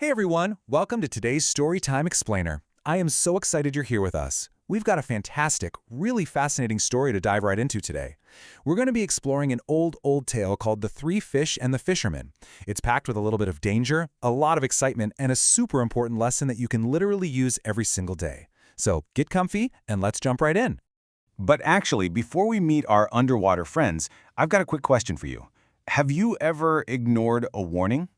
Hey everyone, welcome to today's Storytime Explainer. I am so excited you're here with us. We've got a fantastic, really fascinating story to dive right into today. We're going to be exploring an old tale called The Three Fish and the Fisherman. It's packed with a little bit of danger, a lot of excitement, and a super important lesson that you can literally use every single day. So get comfy and let's jump right in. But actually, before we meet our underwater friends, I've got a quick question for you. Have you ever ignored a warning?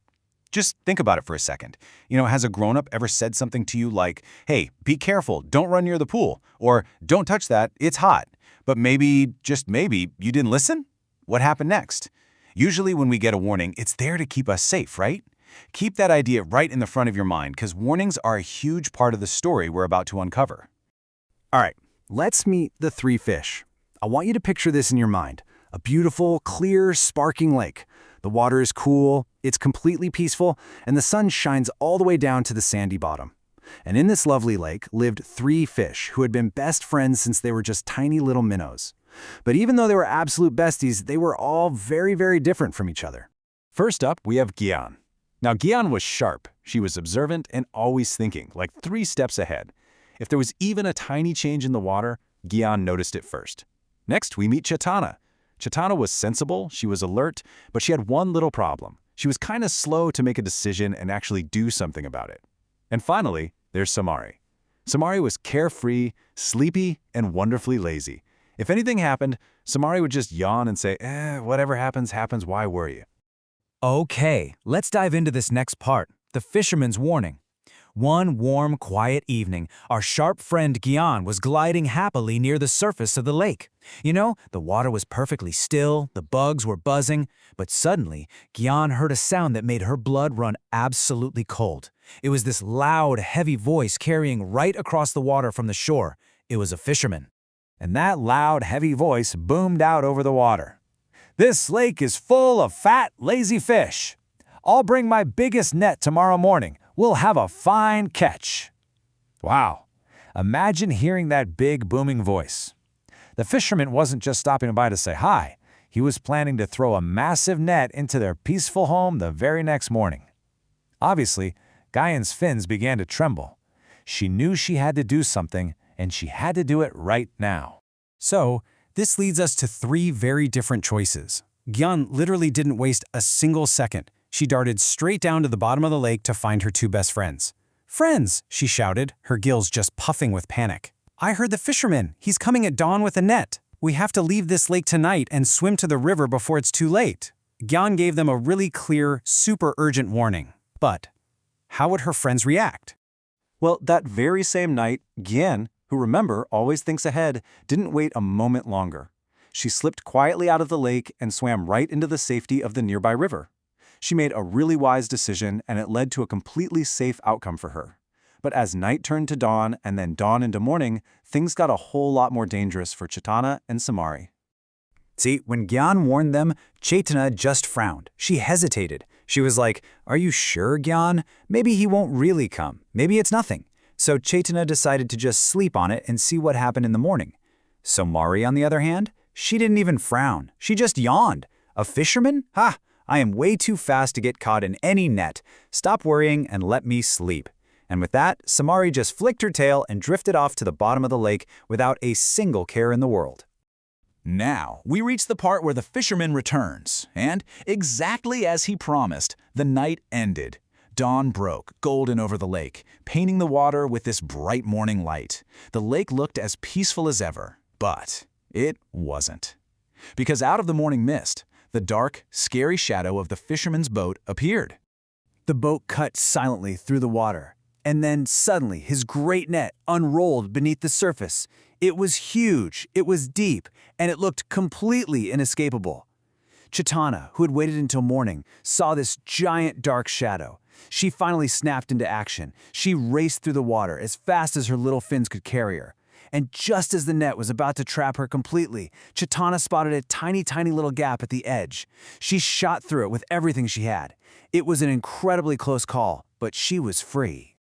Just think about it for a second. Has a grown-up ever said something to you like, hey, be careful, don't run near the pool, or don't touch that, it's hot. But maybe, just maybe, you didn't listen? What happened next? Usually when we get a warning, it's there to keep us safe, right? Keep that idea right in the front of your mind, because warnings are a huge part of the story we're about to uncover. All right, let's meet the three fish. I want you to picture this in your mind. A beautiful, clear, sparkling lake. The water is cool, it's completely peaceful, and the sun shines all the way down to the sandy bottom. And in this lovely lake lived three fish who had been best friends since they were just tiny little minnows. But even though they were absolute besties, they were all very, very different from each other. First up, we have Gyaan. Now, Gyaan was sharp. She was observant and always thinking, like 3 steps ahead. If there was even a tiny change in the water, Gyaan noticed it first. Next, we meet Chetana. Chetana was sensible, she was alert, but she had one little problem. She was kind of slow to make a decision and actually do something about it. And finally, there's Somari. Somari was carefree, sleepy, and wonderfully lazy. If anything happened, Somari would just yawn and say, whatever happens, happens, why worry? Okay, let's dive into this next part, the fisherman's warning. One warm, quiet evening, our sharp friend Gyaan was gliding happily near the surface of the lake. The water was perfectly still, the bugs were buzzing, but suddenly, Gyaan heard a sound that made her blood run absolutely cold. It was this loud, heavy voice carrying right across the water from the shore. It was a fisherman. And that loud, heavy voice boomed out over the water. "This lake is full of fat, lazy fish. I'll bring my biggest net tomorrow morning. We'll have a fine catch." Wow. Imagine hearing that big, booming voice. The fisherman wasn't just stopping by to say hi. He was planning to throw a massive net into their peaceful home the very next morning. Obviously, Gyaan's fins began to tremble. She knew she had to do something, and she had to do it right now. So, this leads us to 3 very different choices. Gyaan literally didn't waste a single second. She darted straight down to the bottom of the lake to find her 2 best friends. "Friends," she shouted, her gills just puffing with panic. "I heard the fisherman. He's coming at dawn with a net. We have to leave this lake tonight and swim to the river before it's too late." Gyaan gave them a really clear, super urgent warning. But how would her friends react? Well, that very same night, Gyaan, who remember always thinks ahead, didn't wait a moment longer. She slipped quietly out of the lake and swam right into the safety of the nearby river. She made a really wise decision, and it led to a completely safe outcome for her. But as night turned to dawn and then dawn into morning, things got a whole lot more dangerous for Chetana and Somari. See, when Gyaan warned them, Chetana just frowned. She hesitated. She was like, "Are you sure, Gyaan? Maybe he won't really come. Maybe it's nothing." So Chetana decided to just sleep on it and see what happened in the morning. Somari, on the other hand, she didn't even frown. She just yawned. "A fisherman? Ha! I am way too fast to get caught in any net. Stop worrying and let me sleep." And with that, Somari just flicked her tail and drifted off to the bottom of the lake without a single care in the world. Now, we reach the part where the fisherman returns, and exactly as he promised, the night ended. Dawn broke, golden over the lake, painting the water with this bright morning light. The lake looked as peaceful as ever, but it wasn't. Because out of the morning mist, the dark, scary shadow of the fisherman's boat appeared. The boat cut silently through the water, and then suddenly his great net unrolled beneath the surface. It was huge, it was deep, and it looked completely inescapable. Chetana, who had waited until morning, saw this giant dark shadow. She finally snapped into action. She raced through the water as fast as her little fins could carry her. And just as the net was about to trap her completely, Chetana spotted a tiny, tiny little gap at the edge. She shot through it with everything she had. It was an incredibly close call, but she was free.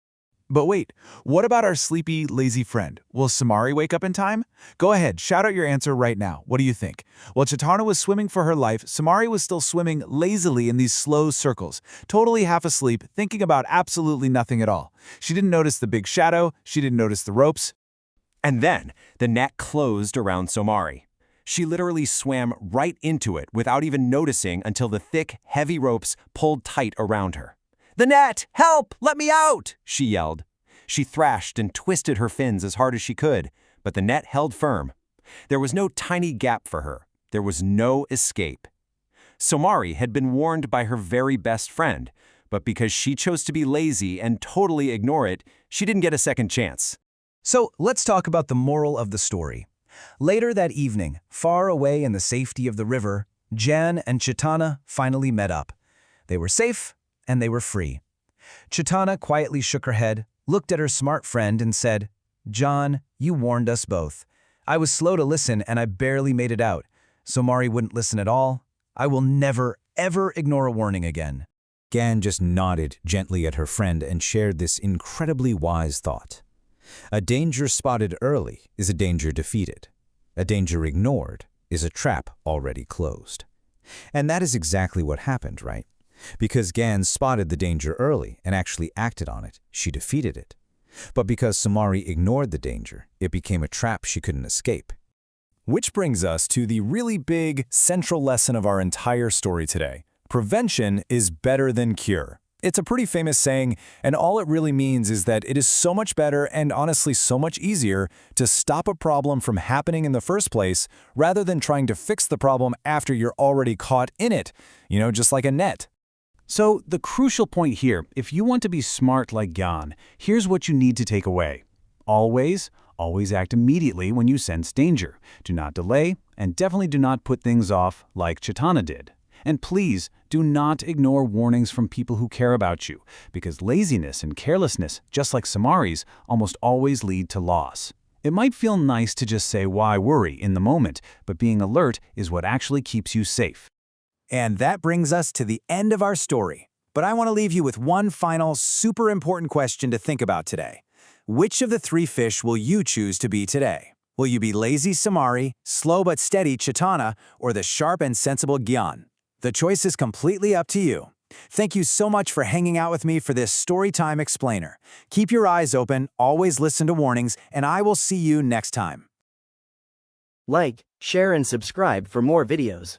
But wait, what about our sleepy, lazy friend? Will Somari wake up in time? Go ahead, shout out your answer right now. What do you think? While Chetana was swimming for her life, Somari was still swimming lazily in these slow circles, totally half asleep, thinking about absolutely nothing at all. She didn't notice the big shadow, she didn't notice the ropes. And then the net closed around Somari. She literally swam right into it without even noticing until the thick, heavy ropes pulled tight around her. "The net! Help! Let me out!" she yelled. She thrashed and twisted her fins as hard as she could, but the net held firm. There was no tiny gap for her. There was no escape. Somari had been warned by her very best friend, but because she chose to be lazy and totally ignore it, she didn't get a second chance. So let's talk about the moral of the story. Later that evening, far away in the safety of the river, Gyaan and Chetana finally met up. They were safe and they were free. Chetana quietly shook her head, looked at her smart friend and said, "Gyaan, you warned us both. I was slow to listen and I barely made it out. Somari wouldn't listen at all. I will never, ever ignore a warning again." Gyaan just nodded gently at her friend and shared this incredibly wise thought. A danger spotted early is a danger defeated. A danger ignored is a trap already closed. And that is exactly what happened, right? Because Gyaan spotted the danger early and actually acted on it, she defeated it. But because Somari ignored the danger, it became a trap she couldn't escape. Which brings us to the really big, central lesson of our entire story today. Prevention is better than cure. It's a pretty famous saying, and all it really means is that it is so much better and honestly so much easier to stop a problem from happening in the first place rather than trying to fix the problem after you're already caught in it, just like a net. So the crucial point here, if you want to be smart like Gyaan, here's what you need to take away. Always act immediately when you sense danger. Do not delay, and definitely do not put things off like Chetana did. And please, do not ignore warnings from people who care about you, because laziness and carelessness, just like Somari's, almost always lead to loss. It might feel nice to just say why worry in the moment, but being alert is what actually keeps you safe. And that brings us to the end of our story. But I want to leave you with one final, super important question to think about today. Which of the three fish will you choose to be today? Will you be lazy Somari, slow but steady Chetana, or the sharp and sensible Gyaan? The choice is completely up to you. Thank you so much for hanging out with me for this Storytime Explainer. Keep your eyes open, always listen to warnings, and I will see you next time. Like, share and subscribe for more videos.